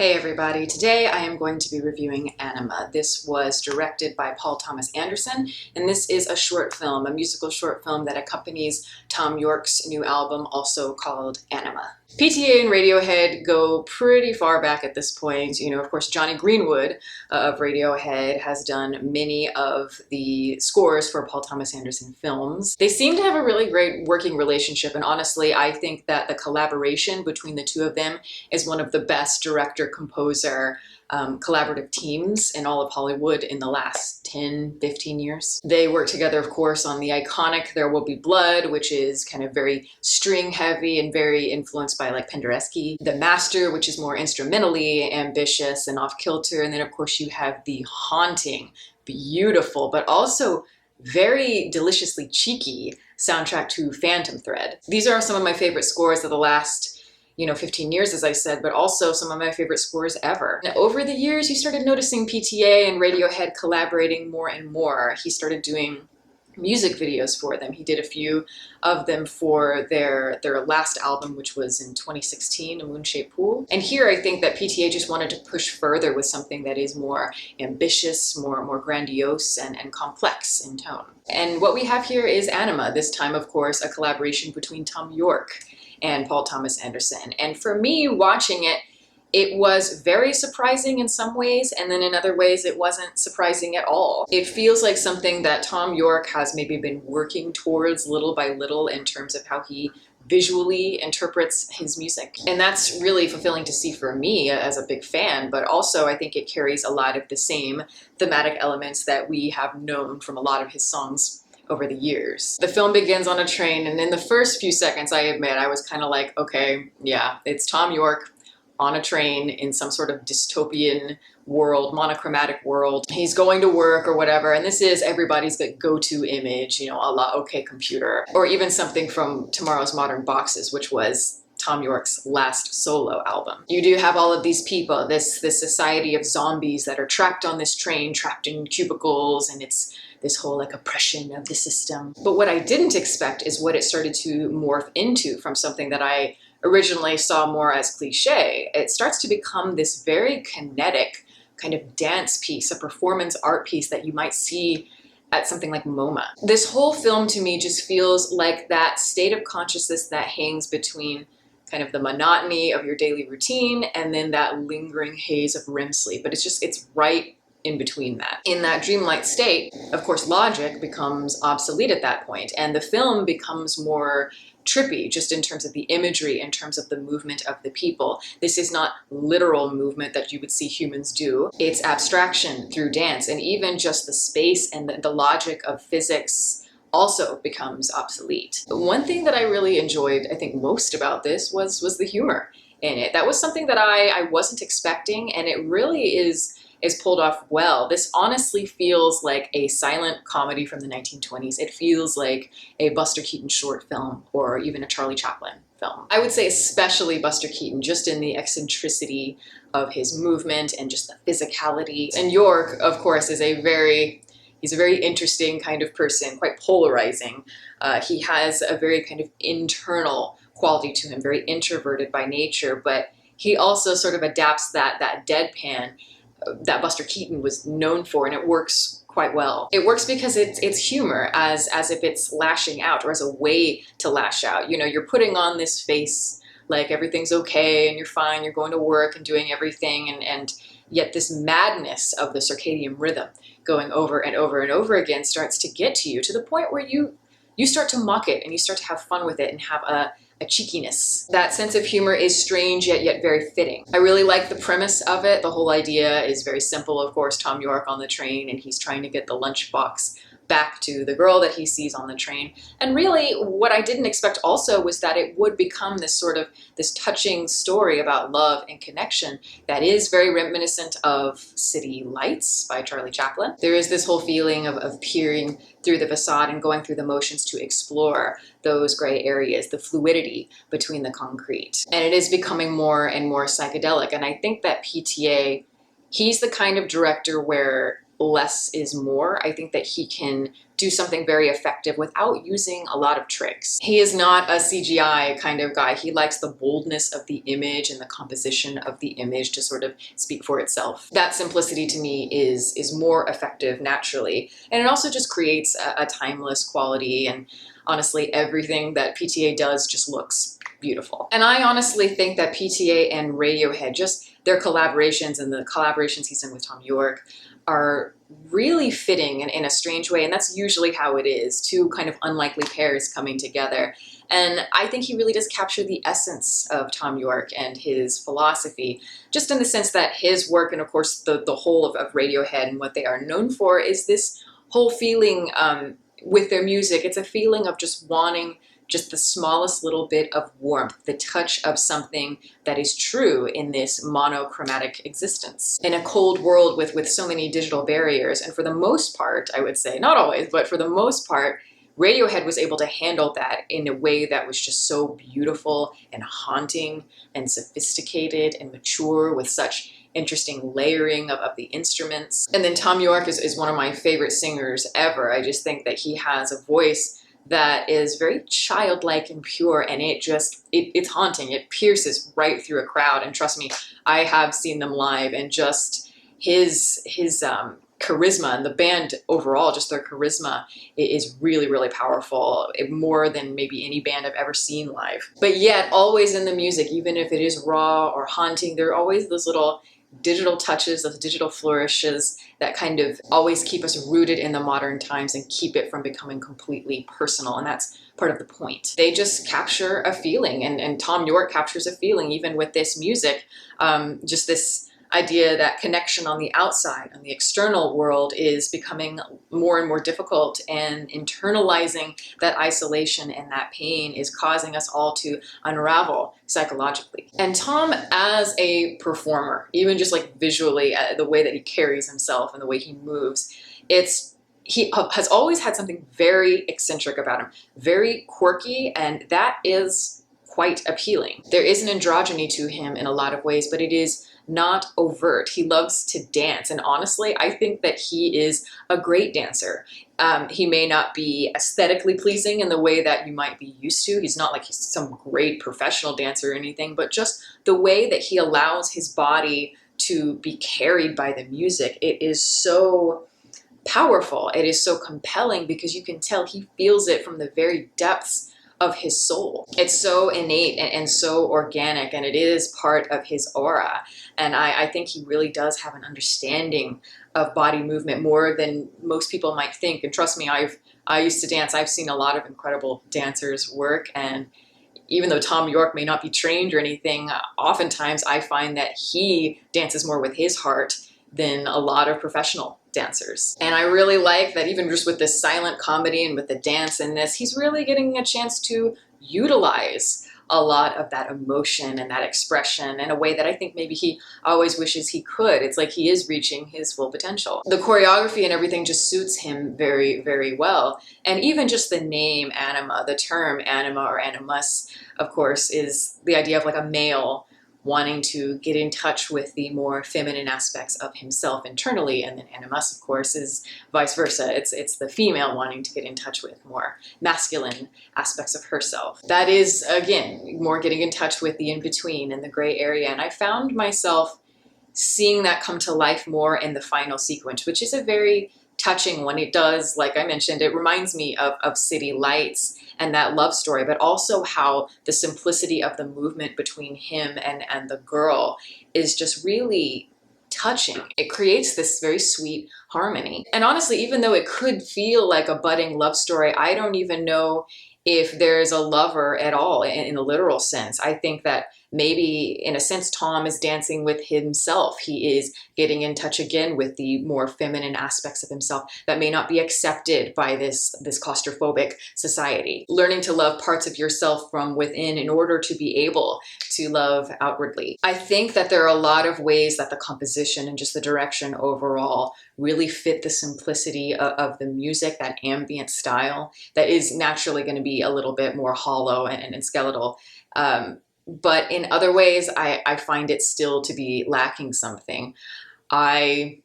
Hey everybody, today I am going to be reviewing Anima. This was directed by Paul Thomas Anderson, and this is a short film, a musical short film that accompanies Thom Yorke's new album, also called Anima. PTA and Radiohead go pretty far back at this point. You know, of course, Johnny Greenwood of Radiohead has done many of the scores for Paul Thomas Anderson films. They seem to have a really great working relationship, and honestly, I think that the collaboration between the two of them is one of the best director-composer collaborative teams in all of Hollywood in the last 10, 15 years. They work together, of course, on the iconic There Will Be Blood, which is kind of very string heavy and very influenced by like Penderecki. The Master, which is more instrumentally ambitious and off-kilter. And then, of course, you have the haunting, beautiful, but also very deliciously cheeky soundtrack to Phantom Thread. These are some of my favorite scores of the last 15 years, as I said, but also some of my favorite scores ever. And over the years, you started noticing PTA and Radiohead collaborating more and more. He started doing music videos for them. He did a few of them for their last album, which was in 2016, A Moon-Shaped Pool. And here I think that PTA just wanted to push further with something that is more ambitious, more grandiose and complex in tone. And what we have here is Anima, this time, of course, a collaboration between Thom Yorke and Paul Thomas Anderson. And for me, watching it, it was very surprising in some ways, and then in other ways it wasn't surprising at all. It feels like something that Thom Yorke has maybe been working towards little by little in terms of how he visually interprets his music. And that's really fulfilling to see for me as a big fan, but also I think it carries a lot of the same thematic elements that we have known from a lot of his songs over the years. The film begins on a train, and in the first few seconds, I admit, I was kind of like, okay, yeah, it's Thom Yorke on a train in some sort of dystopian world, monochromatic world. He's going to work or whatever, and this is everybody's go-to image, a la OK Computer, or even something from Tomorrow's Modern Boxes, which was Thom Yorke's last solo album. You do have all of these people, this society of zombies that are trapped on this train, trapped in cubicles, and it's this whole like oppression of the system. But what I didn't expect is what it started to morph into from something that I originally saw more as cliche. It starts to become this very kinetic kind of dance piece, a performance art piece that you might see at something like MoMA. This whole film to me just feels like that state of consciousness that hangs between kind of the monotony of your daily routine and then that lingering haze of REM sleep. But it's right in between that. In that dreamlike state, of course, logic becomes obsolete at that point, and the film becomes more trippy just in terms of the imagery, in terms of the movement of the people. This is not literal movement that you would see humans do. It's abstraction through dance, and even just the space and the logic of physics also becomes obsolete. One thing that I really enjoyed, I think most about this was the humor in it. That was something that I wasn't expecting, and it really is pulled off well. This honestly feels like a silent comedy from the 1920s. It feels like a Buster Keaton short film or even a Charlie Chaplin film. I would say especially Buster Keaton, just in the eccentricity of his movement and just the physicality. And Yorke, of course, is he's a very interesting kind of person, quite polarizing. He has a very kind of internal quality to him, very introverted by nature, but he also sort of adapts that deadpan that Buster Keaton was known for, and it works quite well. It works because it's humor as if it's lashing out or as a way to lash out. You're putting on this face like everything's okay and you're fine, you're going to work and doing everything, and yet this madness of the circadian rhythm going over and over and over again starts to get to you to the point where you start to mock it and you start to have fun with it and have a cheekiness. That sense of humor is strange yet very fitting. I really like the premise of it. The whole idea is very simple. Of course, Thom Yorke on the train, and he's trying to get the lunchbox back to the girl that he sees on the train. And really, what I didn't expect also was that it would become this touching story about love and connection that is very reminiscent of City Lights by Charlie Chaplin. There is this whole feeling of peering through the facade and going through the motions to explore those gray areas, the fluidity between the concrete. And it is becoming more and more psychedelic. And I think that PTA, he's the kind of director where less is more. I think that he can do something very effective without using a lot of tricks. He is not a CGI kind of guy. He likes the boldness of the image and the composition of the image to sort of speak for itself. That simplicity to me is more effective naturally. And it also just creates a timeless quality, and honestly, everything that PTA does just looks beautiful. And I honestly think that PTA and Radiohead, just their collaborations and the collaborations he's done with Thom Yorke, are really fitting in a strange way. And that's usually how it is, two kind of unlikely pairs coming together. And I think he really does capture the essence of Thom Yorke and his philosophy, just in the sense that his work, and of course the whole of Radiohead and what they are known for, is this whole feeling with their music. It's a feeling of just wanting just the smallest little bit of warmth, the touch of something that is true in this monochromatic existence. In a cold world with so many digital barriers, and for the most part, I would say, not always, but for the most part, Radiohead was able to handle that in a way that was just so beautiful and haunting and sophisticated and mature, with such interesting layering of the instruments. And then Thom Yorke is one of my favorite singers ever. I just think that he has a voice that is very childlike and pure, and it's haunting. It pierces right through a crowd. And trust me, I have seen them live, and just his charisma, and the band overall, just their charisma is really, really powerful, more than maybe any band I've ever seen live. But yet, always in the music, even if it is raw or haunting, there are always those little digital touches, those digital flourishes that kind of always keep us rooted in the modern times and keep it from becoming completely personal. And that's part of the point. They just capture a feeling, and Thom Yorke captures a feeling even with this music. Just this idea that connection on the outside, on the external world, is becoming more and more difficult, and internalizing that isolation and that pain is causing us all to unravel psychologically. And Thom, as a performer, even just like visually, the way that he carries himself and the way he moves, he has always had something very eccentric about him, very quirky, and that is quite appealing. There is an androgyny to him in a lot of ways, but it is not overt. He loves to dance, and honestly, I think that he is a great dancer. He may not be aesthetically pleasing in the way that you might be used to. He's not like he's some great professional dancer or anything, but just the way that he allows his body to be carried by the music, it is so powerful. It is so compelling, because you can tell he feels it from the very depths of his soul. It's so innate and so organic, and it is part of his aura. And I think he really does have an understanding of body movement more than most people might think. And trust me, I used to dance. I've seen a lot of incredible dancers work, and even though Thom Yorke may not be trained or anything, oftentimes I find that he dances more with his heart than a lot of professional dancers. And I really like that even just with this silent comedy and with the dance in this, he's really getting a chance to utilize a lot of that emotion and that expression in a way that I think maybe he always wishes he could. It's like he is reaching his full potential. The choreography and everything just suits him very, very well. And even just the name Anima, the term Anima or animus, of course, is the idea of like a male wanting to get in touch with the more feminine aspects of himself internally, and then animus, of course, is vice versa. It's the female wanting to get in touch with more masculine aspects of herself. That is, again, more getting in touch with the in-between and the gray area, and I found myself seeing that come to life more in the final sequence, which is a very touching one. It does, like I mentioned, it reminds me of City Lights and that love story, but also how the simplicity of the movement between him and the girl is just really touching. It creates this very sweet harmony. And honestly, even though it could feel like a budding love story, I don't even know if there's a lover at all in the literal sense. I think that maybe in a sense Thom is dancing with himself. He is getting in touch again with the more feminine aspects of himself that may not be accepted by this claustrophobic society. Learning to love parts of yourself from within in order to be able to love outwardly. I think that there are a lot of ways that the composition and just the direction overall really fit the simplicity of the music, that ambient style that is naturally going to be a little bit more hollow and skeletal. But in other ways, I find it still to be lacking something. I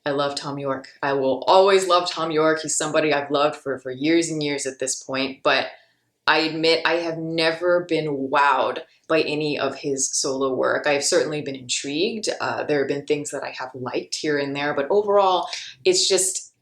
I love Thom Yorke. I will always love Thom Yorke. He's somebody I've loved for years and years at this point, but I admit I have never been wowed by any of his solo work. I've certainly been intrigued. There have been things that I have liked here and there, but overall, it's just,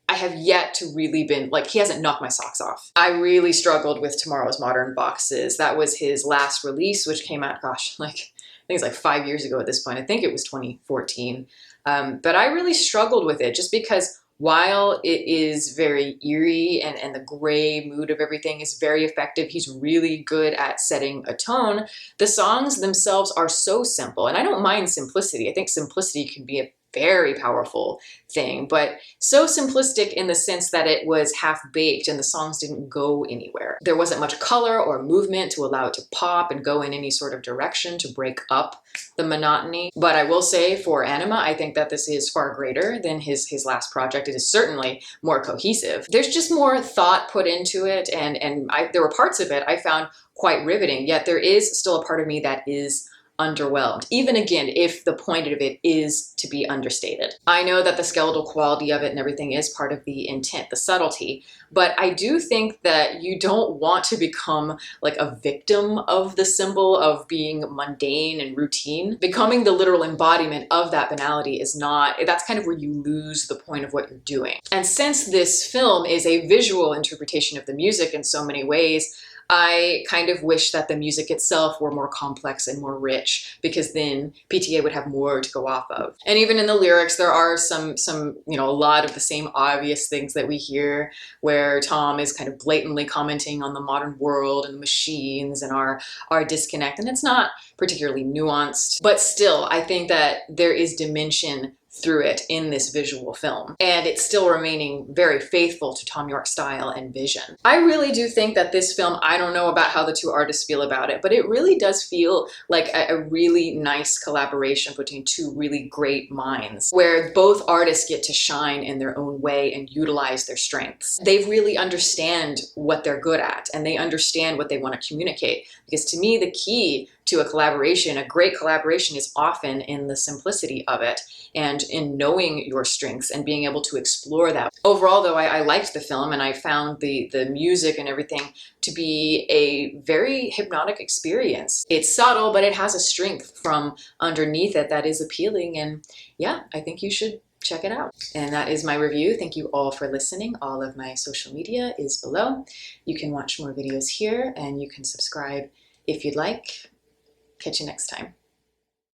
I have yet to really been, like, he hasn't knocked my socks off. I really struggled with Tomorrow's Modern Boxes. That was his last release, which came out, gosh, like, I think it's like 5 years ago at this point. I think it was 2014. But I really struggled with it just because while it is very eerie and the gray mood of everything is very effective, he's really good at setting a tone. The songs themselves are so simple, and I don't mind simplicity. I think simplicity can be a very powerful thing, but so simplistic in the sense that it was half-baked and the songs didn't go anywhere. There wasn't much color or movement to allow it to pop and go in any sort of direction to break up the monotony. But I will say for Anima, I think that this is far greater than his last project. It is certainly more cohesive. There's just more thought put into it, and there were parts of it I found quite riveting, yet there is still a part of me that is underwhelmed, even again, if the point of it is to be understated. I know that the skeletal quality of it and everything is part of the intent, the subtlety, but I do think that you don't want to become like a victim of the symbol of being mundane and routine. Becoming the literal embodiment of that banality is not, that's kind of where you lose the point of what you're doing. And since this film is a visual interpretation of the music in so many ways, I kind of wish that the music itself were more complex and more rich, because then PTA would have more to go off of. And even in the lyrics, there are some, a lot of the same obvious things that we hear, where Thom is kind of blatantly commenting on the modern world and the machines and our disconnect. And it's not particularly nuanced, but still, I think that there is dimension through it in this visual film, and it's still remaining very faithful to Thom Yorke's style and vision. I really do think that this film, I don't know about how the two artists feel about it, but it really does feel like a really nice collaboration between two really great minds, where both artists get to shine in their own way and utilize their strengths. They really understand what they're good at, and they understand what they want to communicate, because to me, the key to a collaboration, a great collaboration, is often in the simplicity of it and in knowing your strengths and being able to explore that. Overall, though, I liked the film, and I found the music and everything to be a very hypnotic experience. It's subtle, but it has a strength from underneath it that is appealing, and yeah, I think you should check it out. And that is my review. Thank you all for listening. All of my social media is below. You can watch more videos here, and you can subscribe if you'd like. Catch you next time.